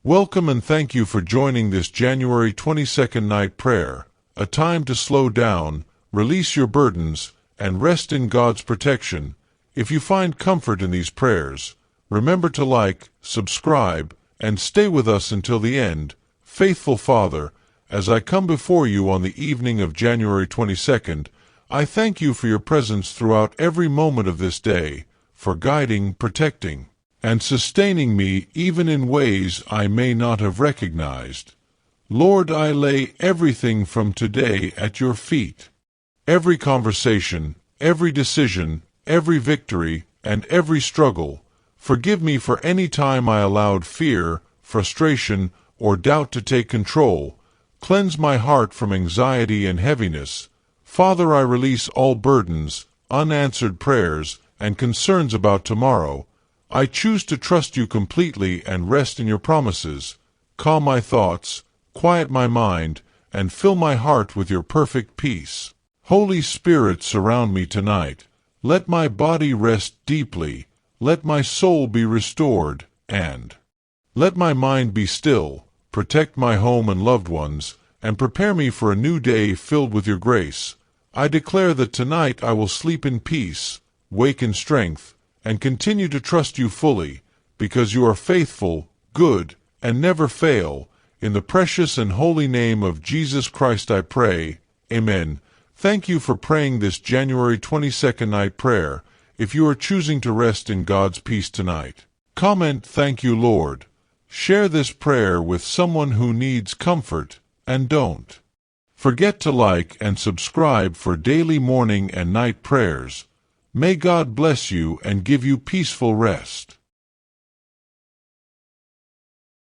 Welcome and thank you for joining this January 22nd night prayer, a time to slow down, release your burdens, and rest in God's protection. If you find comfort in these prayers, remember to like, subscribe, and stay with us until the end. Faithful Father, as I come before you on the evening of January 22nd, I thank you for your presence throughout every moment of this day, for guiding, protecting, and sustaining me even in ways I may not have recognized. Lord, I lay everything from today at your feet. Every conversation, every decision, every victory, and every struggle. Forgive me for any time I allowed fear, frustration, or doubt to take control. Cleanse my heart from anxiety and heaviness. Father, I release all burdens, unanswered prayers, and concerns about tomorrow. I choose to trust you completely and rest in your promises. Calm my thoughts, quiet my mind, and fill my heart with your perfect peace. Holy Spirit, surround me tonight. Let my body rest deeply. Let my soul be restored, and let my mind be still. Protect my home and loved ones, and prepare me for a new day filled with your grace. I declare that tonight I will sleep in peace, wake in strength, and continue to trust you fully, because you are faithful, good, and never fail. In the precious and holy name of Jesus Christ I pray. Amen. Thank you for praying this January 22nd night prayer. If you are choosing to rest in God's peace tonight, comment, "Thank you, Lord." Share this prayer with someone who needs comfort, and don't forget to like and subscribe for daily morning and night prayers. May God bless you and give you peaceful rest.